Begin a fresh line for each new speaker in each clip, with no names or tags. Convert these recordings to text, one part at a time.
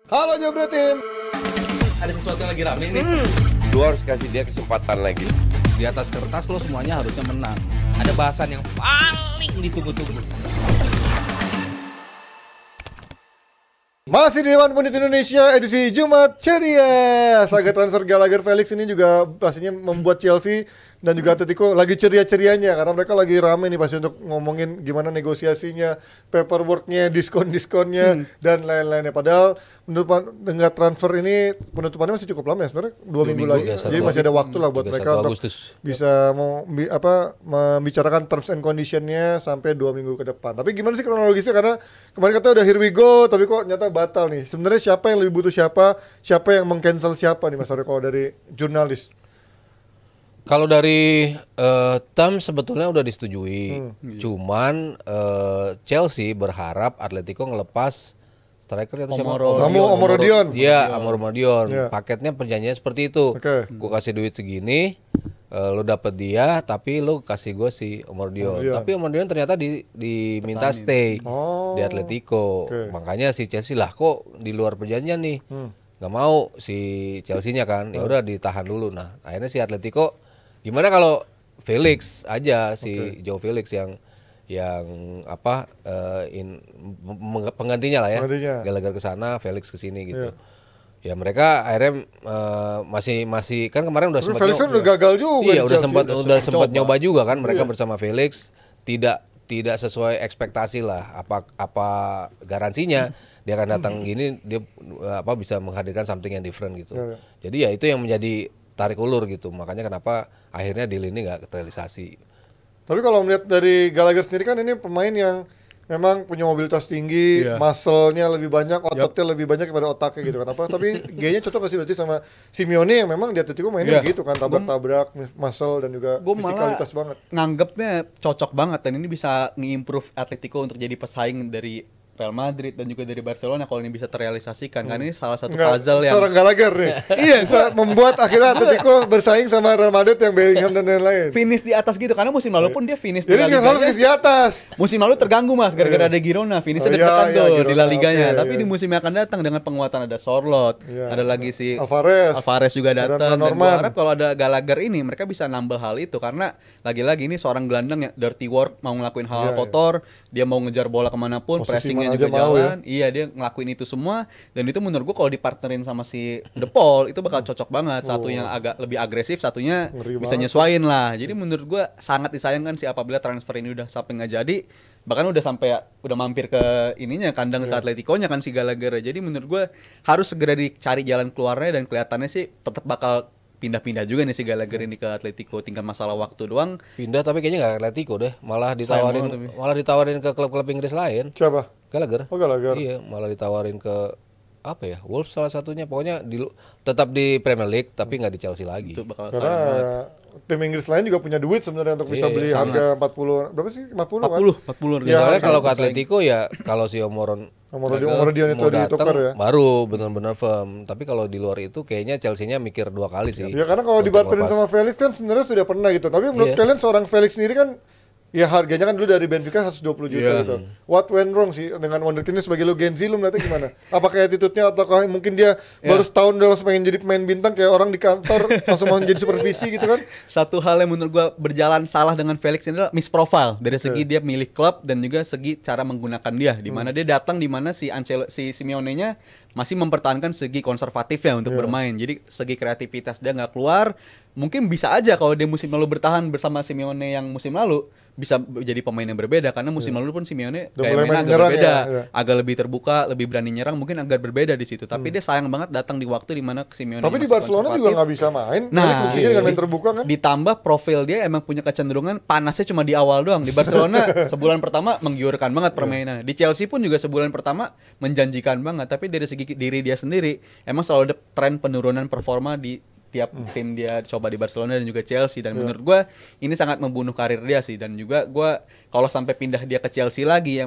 Halo Jabra Tim.
Ada sesuatu yang lagi rame nih.
Lu harus kasih dia kesempatan lagi.
Di atas kertas lo semuanya harusnya menang.
Ada bahasan yang paling ditunggu-tunggu.
Masih di Dewan Pundit Indonesia edisi Jumat Ceria. Saga transfer Gallagher Felix ini juga pastinya membuat Chelsea dan juga Atletico lagi ceria-cerianya karena mereka lagi rame nih pasti untuk ngomongin gimana negosiasinya, paperworknya, diskon-diskonnya dan lain-lainnya. Padahal dengan transfer ini penutupannya masih cukup lama ya sebenarnya 2 minggu lagi.
Ya,
Jadi masih ada waktu lah buat mereka untuk bisa membicarakan terms and conditionnya sampai 2 minggu ke depan. Tapi gimana sih kronologisnya, karena kemarin kata udah here we go tapi kok nyata batal nih. Sebenarnya siapa yang lebih butuh siapa yang meng-cancel siapa nih Mas Aryo kalau dari jurnalis?
Kalau dari terms sebetulnya udah disetujui. Cuman Chelsea berharap Atletico ngelepas striker itu siapa?
Omorodion.
Iya, Omorodion.
Iya.
Paketnya perjanjiannya seperti itu.
Oke.
Gue kasih duit segini, lo dapet dia, tapi lo kasih gue si Omorodion. Tapi Omorodion ternyata diminta stay di Atletico. Makanya si Chelsea lah kok di luar perjanjian nih. Nggak mau si Chelsea-nya kan. Ya udah ditahan dulu. Nah, akhirnya si Atletico gimana kalau Felix aja si Joe Felix yang penggantinya lah ya. Gallagher ke sana, Felix ke sini gitu. Ya mereka akhirnya masih kan kemarin udah sempat
Felix kan udah gagal juga.
Iya, udah sempat nyoba juga kan mereka bersama Felix, tidak sesuai ekspektasi lah. Apa garansinya dia akan datang gini, dia bisa menghadirkan something yang different gitu. Jadi ya itu yang menjadi tarik ulur gitu. Makanya kenapa akhirnya deal ini nggak terrealisasi.
Tapi kalau melihat dari Gallagher sendiri kan ini pemain yang memang punya mobilitas tinggi, muscle-nya lebih banyak, ototnya lebih banyak daripada otaknya gitu kan. Tapi gayanya cocok gak sih berarti sama Simeone yang memang di Atletico mainnya gitu kan, tabrak-tabrak, muscle dan juga fisikalitas banget.
Nganggepnya cocok banget dan ini bisa nge-improve Atletico untuk jadi pesaing dari Real Madrid dan juga dari Barcelona kalau ini bisa terrealisasikan. Karena ini salah satu puzzle yang
seorang Gallagher nih. Bisa membuat akhirnya Atletico bersaing sama Real Madrid yang Bellingham dan lain-lain.
finish di atas gitu, karena musim lalu pun dia finish
Jadi
di La
dia selalu
Liganya.
finish di atas.
Musim lalu terganggu Mas gara-gara ada Girona, finishnya deg-degan tuh di La Liganya. Tapi di musim yang akan datang dengan penguatan ada Sorloth, ada lagi si Alvarez juga datang. Dan gua harap kalau ada Gallagher ini mereka bisa nambah hal itu, karena lagi-lagi ini seorang gelandang yang dirty work, mau ngelakuin hal-hal kotor, dia mau ngejar bola kemanapun, pressingnya juga jalan. Iya, dia ngelakuin itu semua dan itu menurut gua kalau dipartnerin sama si De Paul itu bakal cocok banget. Satu yang agak lebih agresif, satunya bisa nyesuaiin lah. Jadi menurut gua sangat disayangkan sih apabila transfer ini udah sampai nggak jadi. Bahkan udah mampir ke ininya kandang ke Atletico-nya kan si Gallagher. Jadi menurut gua harus segera dicari jalan keluarnya dan kelihatannya sih tetap bakal pindah-pindah juga nih si Gallagher ini ke Atletico, tinggal masalah waktu doang.
Pindah tapi kayaknya nggak ke Atletico deh, malah ditawarin ke klub-klub Inggris lain.
Siapa?
Gallagher.
Oh, Gallagher.
Iya, malah ditawarin ke Wolves salah satunya. Pokoknya tetap di Premier League tapi nggak di Chelsea lagi.
Itu bakal
Karena tim Inggris lain juga punya duit sebenarnya untuk bisa beli harga 40 berapa sih? 40 kan?
40.
Ya, kalau ke Atletico ya kalau si Omorodion
itu ditukar ya.
Baru benar-benar firm. Tapi kalau di luar itu kayaknya Chelsea-nya mikir 2 kali sih.
Ya karena kalau dibarterin sama Felix kan sebenarnya sudah pernah gitu. Tapi menurut kalian seorang Felix sendiri kan ya harganya kan dulu dari Benfica 120 juta gitu. What went wrong sih dengan Wonderkid ini sebagai lo Gen Z, lu melihatnya gimana? Apakah attitude-nya atau mungkin dia baru setahun udah langsung pengen jadi pemain bintang kayak orang di kantor langsung mau jadi supervisi gitu kan?
Satu hal yang menurut gua berjalan salah dengan Felix ini adalah misprofile dari segi dia milih klub dan juga segi cara menggunakan dia. Di mana dia datang di mana si Simeone-nya masih mempertahankan segi konservatifnya untuk bermain. Jadi segi kreativitas dia nggak keluar. Mungkin bisa aja kalau dia musim lalu bertahan bersama Simeone yang musim lalu bisa jadi pemain yang berbeda, karena musim lalu pun Simeone gaya mainnya agak berbeda, agak lebih terbuka, lebih berani nyerang, mungkin agak berbeda di situ. Tapi dia sayang banget datang di waktu di mana Simeone.
Tapi di Barcelona juga nggak bisa main. Nah, dengan main terbuka kan.
Ditambah profil dia emang punya kecenderungan panasnya cuma di awal doang. Di Barcelona sebulan pertama menggiurkan banget permainannya. Di Chelsea pun juga sebulan pertama menjanjikan banget. Tapi dari segi diri dia sendiri emang selalu ada tren penurunan performa di tiap tim dia coba di Barcelona dan juga Chelsea. Dan menurut gue ini sangat membunuh karir dia sih. Dan juga gue kalau sampai pindah dia ke Chelsea lagi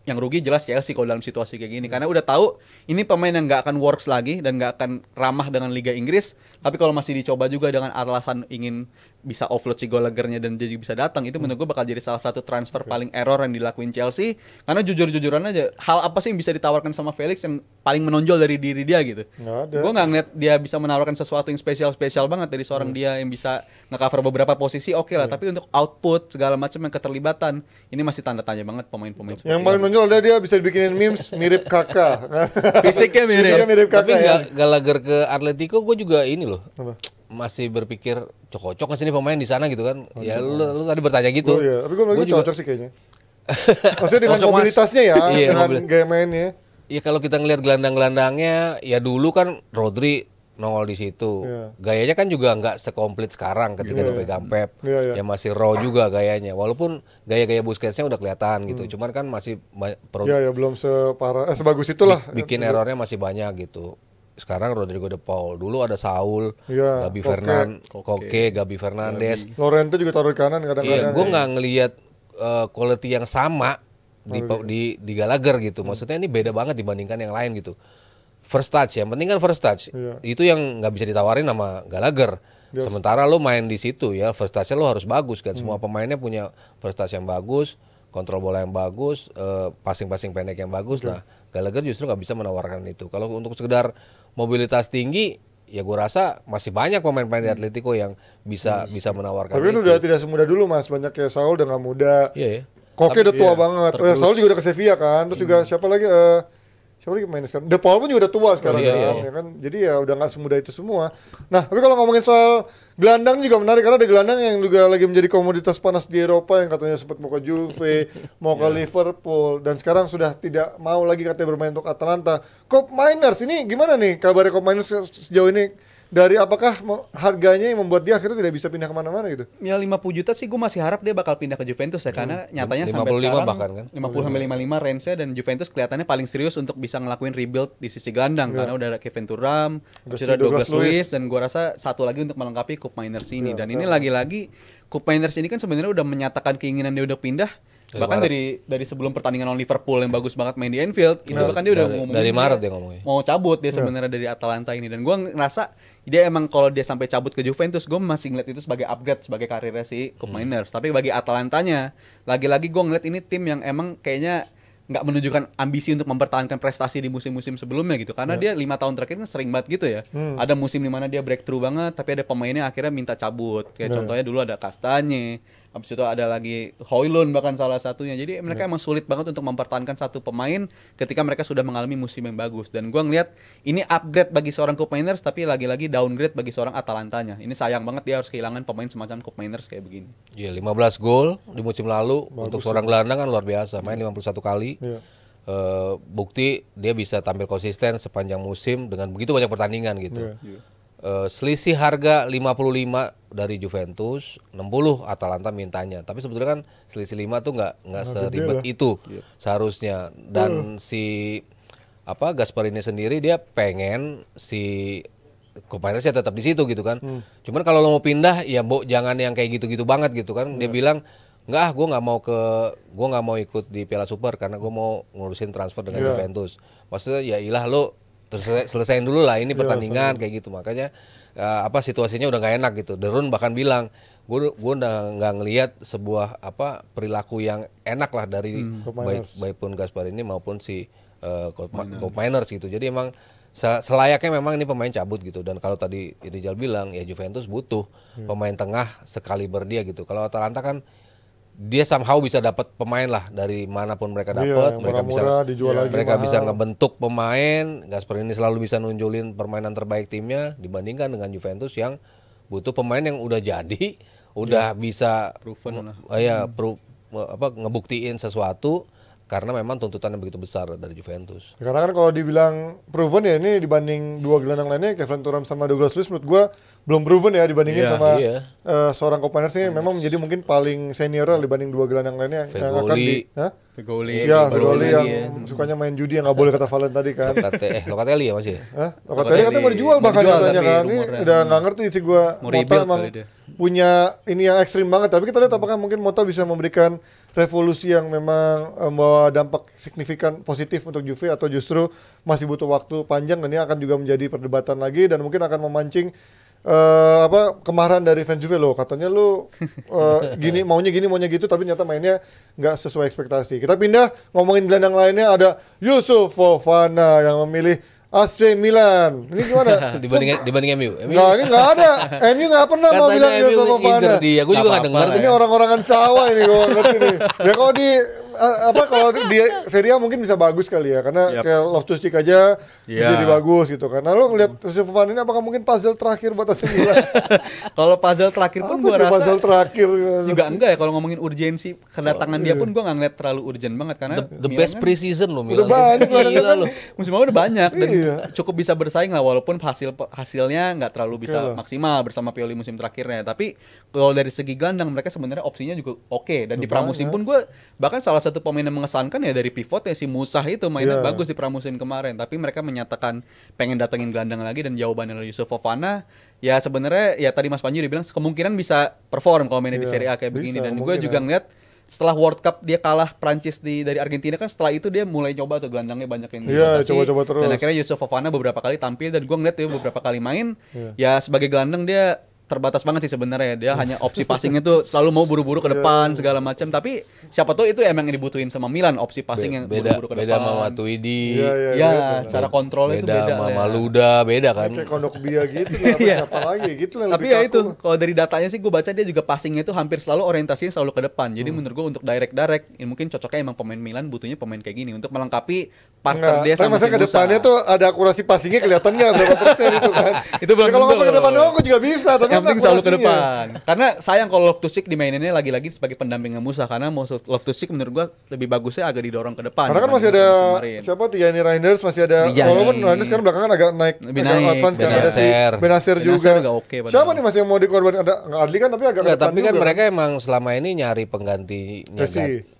yang rugi jelas Chelsea kalau dalam situasi kayak gini karena udah tahu ini pemain yang nggak akan works lagi dan nggak akan ramah dengan Liga Inggris. Tapi kalau masih dicoba juga dengan alasan ingin bisa offload si Gallagher-nya dan jadi bisa datang, itu menurut gue bakal jadi salah satu transfer paling error yang dilakuin Chelsea. Karena jujur-jujuran aja, hal apa sih yang bisa ditawarkan sama Felix yang paling menonjol dari diri dia gitu? Gue nggak ngeliat dia bisa menawarkan sesuatu yang spesial banget dari seorang dia yang bisa nge-cover beberapa posisi, oke lah. Tapi untuk output segala macam yang keterlibatan, ini masih tanda tanya banget pemain-pemain.
Yang paling menonjol adalah dia bisa dibikinin memes mirip Kakak.
Fisiknya mirip
Tapi
Kakak.
Gallagher ke Atletico gue juga ini loh. Masih berpikir cocok nggak sih ini pemain di sana gitu kan? Ya lu tadi bertanya gitu.
Oh iya, tapi gue juga cocok sih kayaknya. Maksudnya dengan mobilitasnya ya, dengan gaya mainnya.
Iya kalau kita ngelihat gelandang-gelandangnya, ya dulu kan Rodri nongol di situ. Gayanya kan juga nggak sekomplit sekarang ketika dia pegang Pep. Ya masih raw juga gayanya. Walaupun gaya-gaya Busquets-nya udah kelihatan gitu. Cuman kan masih
belum separah sebagus itulah.
Bikin errornya masih banyak gitu. Sekarang Rodrigo de Paul, dulu ada Saul, Gabi Koke, Gabi Fernandes,
Lorente juga taruh di kanan kadang-kadang.
Iya, gue nggak ngelihat quality yang sama di Gallagher gitu. Maksudnya ini beda banget dibandingkan yang lain gitu. First touch, yang penting kan first touch. Itu yang nggak bisa ditawarin sama Gallagher. Sementara lo main di situ ya, first touch-nya lo harus bagus kan. Semua pemainnya punya first touch yang bagus, kontrol bola yang bagus, passing-passing pendek yang bagus. Nah, Gallagher justru nggak bisa menawarkan itu. Kalau untuk sekedar mobilitas tinggi, ya gue rasa masih banyak pemain-pemain di Atletico yang bisa menawarkan.
Tapi
itu.
udah tidak semudah dulu Mas, banyak kayak Saul udah nggak muda.
Iya.
Koke udah tua banget. Saul juga udah ke Sevilla kan. Terus juga siapa lagi main sekarang? De Paul pun juga udah tua sekarang ya kan. Jadi ya udah nggak semudah itu semua. Nah, tapi kalau ngomongin soal gelandang juga menarik karena ada gelandang yang juga lagi menjadi komoditas panas di Eropa yang katanya sempat mau ke Juve, mau ke Liverpool dan sekarang sudah tidak mau lagi katanya bermain untuk Atalanta. Cop Miners ini gimana nih kabarnya Cop Miners sejauh ini? Dari apakah harganya yang membuat dia akhirnya tidak bisa pindah kemana-mana gitu?
Ya 50 juta sih gue masih harap dia bakal pindah ke Juventus ya karena nyatanya sampai sekarang
bahkan, kan?
50 sampai 55 range-nya dan Juventus kelihatannya paling serius untuk bisa ngelakuin rebuild di sisi gelandang karena udah ada Kevin Thuram, sudah Douglas Luiz dan gue rasa satu lagi untuk melengkapi Cup Miners ini dan ini lagi-lagi Cup Miners ini kan sebenarnya udah menyatakan keinginan dia udah pindah bahkan dari sebelum pertandingan lawan Liverpool yang bagus banget main di Anfield itu bahkan dia udah ngomong
dari Maret dia ngomongnya
mau cabut dia sebenarnya dari Atalanta ini dan gue ngerasa dia emang kalau dia sampai cabut ke Juventus gue masih ngeliat itu sebagai upgrade sebagai karirnya si Cup Miners tapi bagi Atalantanya lagi-lagi gue ngeliat ini tim yang emang kayaknya nggak menunjukkan ambisi untuk mempertahankan prestasi di musim-musim sebelumnya gitu karena dia 5 tahun terakhir kan sering banget gitu ya ada musim dimana dia breakthrough banget tapi ada pemainnya akhirnya minta cabut kayak contohnya dulu ada Kastanye habis itu ada lagi Højlund bahkan salah satunya jadi mereka emang sulit banget untuk mempertahankan satu pemain ketika mereka sudah mengalami musim yang bagus dan gua ngeliat ini upgrade bagi seorang Cup Miners tapi lagi-lagi downgrade bagi seorang Atalantanya ini sayang banget dia harus kehilangan pemain semacam Cup Miners kayak begini.
Iya 15 gol di musim lalu untuk seorang gelandang kan luar biasa main 51 kali. Bukti dia bisa tampil konsisten sepanjang musim dengan begitu banyak pertandingan gitu. Selisih harga 55 dari Juventus, 60 Atalanta mintanya. Tapi sebetulnya kan selisih 5 tuh nggak seribet itu seharusnya. Dan si Gasperini sendiri dia pengen si Kopainas ya tetap di situ gitu kan. Cuman kalau lo mau pindah ya jangan yang kayak gitu-gitu banget gitu kan. Dia bilang gue nggak mau ikut di Piala Super karena gue mau ngurusin transfer dengan Juventus. Maksudnya ya ilah lo selesaiin dulu lah ini pertandingan kayak gitu makanya situasinya udah nggak enak gitu. Derun bahkan bilang gue udah nggak ngelihat sebuah perilaku yang enak lah dari baik pun Gasperini maupun si Cup Miners gitu. Jadi emang selayaknya memang ini pemain cabut gitu dan kalau tadi Rizal bilang ya Juventus butuh pemain tengah sekaliber dia gitu. Kalau Atalanta kan dia somehow bisa dapat pemain lah dari manapun mereka dapat, mereka bisa ngebentuk pemain. Gasperini selalu bisa nunjulin permainan terbaik timnya dibandingkan dengan Juventus yang butuh pemain yang udah jadi, udah bisa ngebuktiin sesuatu karena memang tuntutannya begitu besar dari Juventus.
Karena kan kalau dibilang proven ya ini dibanding dua gelandang lainnya Kevin Thuram sama Douglas Luiz menurut gua belum proven ya dibandingin sama seorang Cup Miners ini memang menjadi mungkin paling senior dibanding dua gelandang lainnya yang akan
Fegoli
yang sukanya main judi yang nggak boleh kata Valen tadi kan.
Locatelli ya masih.
Locatelli katanya mau dijual bahkan katanya kan. Ini udah nggak ngerti sih gua. Mota emang punya ini yang ekstrim banget tapi kita lihat apakah mungkin Mota bisa memberikan revolusi yang memang membawa dampak signifikan positif untuk Juve atau justru masih butuh waktu panjang, dan ini akan juga menjadi perdebatan lagi dan mungkin akan memancing kemarahan dari fans Juve. Loh katanya lu gini maunya gitu, tapi ternyata mainnya nggak sesuai ekspektasi. Kita pindah ngomongin gelandang lainnya, ada Yusuf Fofana yang memilih AC Milan. Ini gimana?
dibanding MU.
Nah, ini nggak ada. MU nggak pernah mau bilang Yusuf Fofana.
Gue juga nggak dengar.
Ini orang-orangan sawah ini gue ngerti nih. Ya kalau di Feria mungkin bisa bagus kali ya, karena kayak Loftus-Cheek aja bisa jadi bagus gitu kan. Nah, lo ngeliat Yusuf Fofana ini apakah mungkin puzzle terakhir buat AC Milan?
Kalau puzzle terakhir pun gue rasa
puzzle terakhir
juga enggak ya. Kalau ngomongin urgensi kedatangan dia pun gue nggak ngeliat terlalu urgent banget, karena
the best preseason loh Milan.
Udah banyak
loh.
Musim lalu udah banyak dan cukup bisa bersaing lah, walaupun hasilnya nggak terlalu bisa maksimal bersama Pioli musim terakhirnya. Tapi kalau dari segi gelandang mereka sebenarnya opsinya juga oke. Dan di pramusim pun gue bahkan salah satu pemain yang mengesankan ya dari pivot ya si Musah itu mainnya bagus di pramusim kemarin. Tapi mereka menyatakan pengen datengin gelandang lagi, dan jawabannya dari Yusuf Fofana ya sebenarnya ya tadi Mas Panji udah bilang kemungkinan bisa perform kalau mainnya di Serie A kayak begini. Dan gue juga ngeliat setelah World Cup dia kalah Prancis dari Argentina kan, setelah itu dia mulai coba tuh gelandangnya banyak yang dirotasi.
Coba terus.
Dan akhirnya Yusuf Fofana beberapa kali tampil, dan gue ngeliat dia beberapa kali main ya sebagai gelandang dia terbatas banget sih sebenarnya. Dia hanya opsi passingnya tuh selalu mau buru-buru ke depan segala macam. Tapi siapa tahu itu emang yang dibutuhin sama Milan, opsi passing yang buru-buru ke depan.
Beda sama Matuidi.
Iya, cara kontrolnya itu beda.
Sama Maluda beda kan.
Kayak Kondok Bia gitu lah, siapa lagi gitu lah.
Tapi ya itu, kalau dari datanya sih gue baca dia juga passingnya itu hampir selalu orientasinya selalu ke depan. Jadi menurut gue untuk direct ya mungkin cocoknya emang pemain Milan butuhnya pemain kayak gini untuk melengkapi partner dia sama si Musa.
Ke depannya tuh ada akurasi passingnya kelihatan nggak berapa persen itu kan.
Itu belum
kalau ngomong ke depan doang gue juga bisa, tapi
yang penting selalu ke depan. Karena sayang kalau Loftus-Cheek dimaininnya lagi-lagi sebagai pendampingnya Musa, karena Loftus-Cheek menurut gua lebih bagusnya agak didorong ke depan.
Karena kan masih ada siapa Tierney Reinders, masih ada walaupun Reinders kan belakangan agak naik advance kan, ada si Benacer juga. Siapa nih masih yang mau dikorbankan? Ada nggak Adli kan, tapi agak ke depan.
Tapi kan mereka emang selama ini nyari penggantinya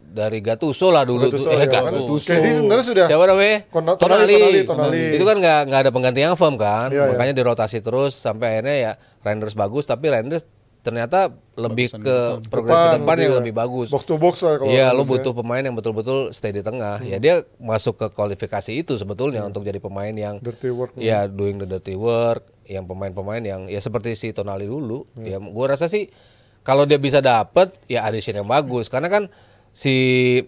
dari Gattuso lah dulu.
Gattuso. Casey sebenarnya sudah.
Siapa namanya?
Tonali.
Itu kan nggak ada pengganti yang firm kan, makanya dirotasi terus sampai akhirnya ya Reinders bagus, tapi Reinders ternyata lebih ke progres ke depan yang lebih bagus.
Box to box lah kalau.
Iya, lo butuh pemain yang betul-betul stay di tengah. Ya dia masuk ke kualifikasi itu sebetulnya untuk jadi pemain yang
dirty work.
Ya doing the dirty work, yang pemain-pemain yang ya seperti si Tonali dulu. Ya gua rasa sih kalau dia bisa dapet ya addition yang bagus, karena kan si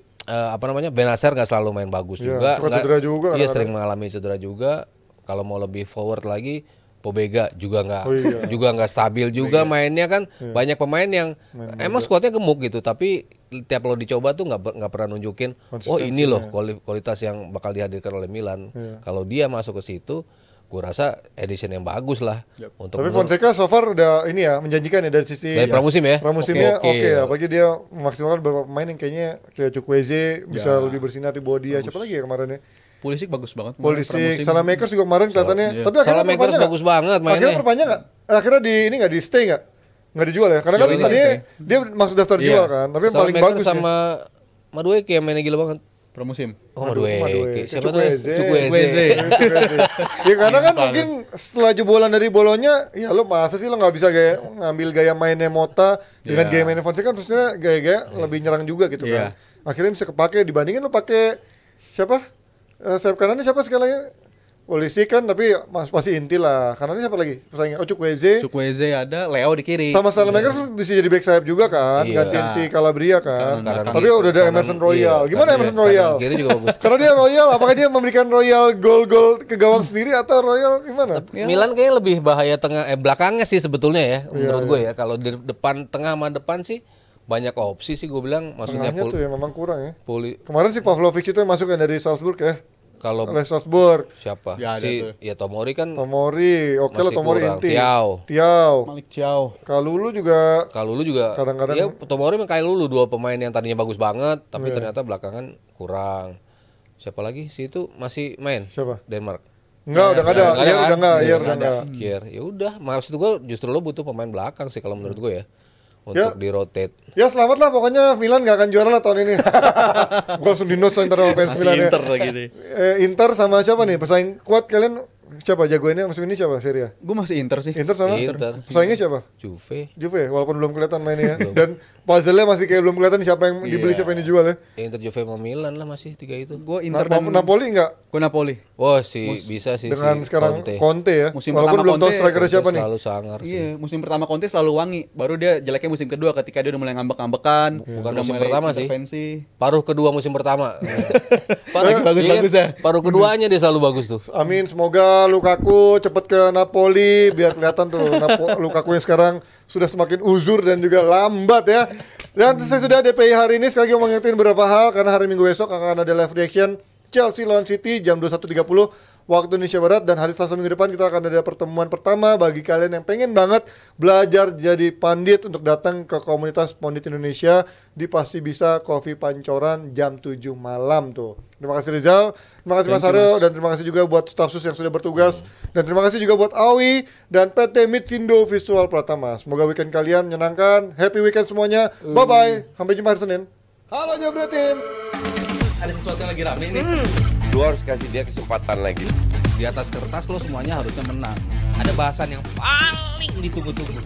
Benacer nggak selalu main bagus juga.
Cedera juga.
Iya, sering mengalami cedera juga. Kalau mau lebih forward lagi, Pobega juga nggak stabil juga mainnya kan. Banyak pemain yang emang skuadnya gemuk gitu, tapi tiap lo dicoba tuh nggak pernah nunjukin ini loh kualitas yang bakal dihadirkan oleh Milan. Kalau dia masuk ke situ, gue rasa edition yang bagus lah. Untuk
tapi Fonseca so far udah ini ya menjanjikan ya dari sisi
pramusim ya.
Pramusimnya oke ya, apalagi dia memaksimalkan beberapa pemain yang kayaknya kayak Chukwueze bisa lebih bersinar di bawah dia. Siapa lagi ya kemarin ya?
Pulisic bagus banget.
Pulisic, Salamakers juga kemarin kelihatannya. Tapi akhirnya
Salamakers bagus banget mainnya.
Akhirnya perpanjang nggak? Akhirnya nggak di stay nggak dijual ya? Karena kan tadinya dia masuk daftar jual kan. Tapi yang paling bagus
sama Madueke yang mainnya gila banget.
Pramusim.
Madueke. Siapa tuh?
Chukwueze. Ya karena kan mungkin setelah jebolan dari Bolonya, ya lo masa sih lo nggak bisa ngambil gaya mainnya Mota dengan gaya mainnya Fonseca kan, terusnya gaya-gaya lebih nyerang juga gitu kan. Akhirnya bisa kepake dibandingin lo pakai siapa? Sayap kanannya siapa sekali lagi? Polisi kan, tapi masih inti lah. Kanannya siapa lagi? Pesaingnya
Chukwueze ada, Leo di kiri.
Sama Salamakers bisa jadi back sayap juga kan, gantiin si Calabria kan. Tapi udah ada Emerson Royal. Gimana Emerson Royal?
Kiri juga bagus.
Karena dia Royal, apakah dia memberikan Royal gol-gol ke gawang sendiri atau Royal gimana?
Milan kayaknya lebih bahaya belakangnya sih sebetulnya ya, menurut gue ya. Kalau di depan, tengah sama depan sih banyak opsi sih gue bilang, maksudnya
tengahnya tuh ya memang kurang ya.
Kemarin
si Pavlovic itu yang masuk dari Salzburg ya.
Kalau
Salzburg
siapa? Tomori kan.
Oke lah Tomori inti.
Tiao. Malik Thiaw.
Kalulu juga
kadang-kadang. Ya Tomori sama Kalulu dua pemain yang tadinya bagus banget, tapi ternyata belakangan kurang. Siapa lagi sih itu masih main?
Siapa?
Denmark.
Enggak, udah enggak.
Ya udah, maksud gue justru lo butuh pemain belakang sih kalau menurut gue ya. Untuk di-rotate.
Ya selamat lah, pokoknya Milan gak akan juara lah tahun ini. Gue langsung di notes Inter sama fans Milan ya.
Inter lagi nih.
Inter sama siapa nih? Pesaing kuat kalian Siapa jagoannya musim ini siapa Serie A?
Gue masih Inter sih.
Inter sama?
Inter.
Pesaingnya siapa?
Juve,
walaupun belum kelihatan mainnya ya. Dan puzzle-nya masih kayak belum kelihatan siapa yang dibeli, siapa yang dijual ya.
Inter, Juve sama Milan lah masih 3 itu.
Gue Inter dan
Napoli enggak?
Gue Napoli.
Wah bisa sih
dengan sekarang Conte ya.
Musim
walaupun
pertama
belum tahu
Conte
strikernya siapa nih.
Selalu sangar sih.
Iya, musim pertama Conte selalu wangi. Baru dia jeleknya musim kedua ketika dia udah mulai ngambek-ngambekan.
Bukan
udah
musim
mulai
pertama
intervensi.
sih. Paruh kedua musim pertama.
Lagi bagus-bagus ya.
Paruh keduanya dia selalu bagus tuh.
Amin, semoga Lukaku cepet ke Napoli biar kelihatan tuh Lukaku yang sekarang sudah semakin uzur dan juga lambat ya. Dan saya sudah DPI hari ini sekali lagi mau ngingetin beberapa hal karena hari Minggu besok akan ada live reaction Chelsea lawan City jam 21.30 waktu Indonesia Barat, dan hari Selasa minggu depan kita akan ada pertemuan pertama bagi kalian yang pengen banget belajar jadi pandit untuk datang ke komunitas Pondit Indonesia di Pasti Bisa Coffee Pancoran jam 7 malam tuh. Terima kasih Rizal, terima kasih Mas Aryo, dan terima kasih juga buat staf sus yang sudah bertugas, dan terima kasih juga buat Awi dan PT Mitsindo Visual Pratama. Semoga weekend kalian menyenangkan, happy weekend semuanya, bye bye, sampai jumpa hari Senin. Halo Jabra Tim.
Ada sesuatu yang lagi rame nih.
Lu harus kasih dia kesempatan lagi.
Di atas kertas lo semuanya harusnya menang.
Ada bahasan yang paling ditunggu-tunggu.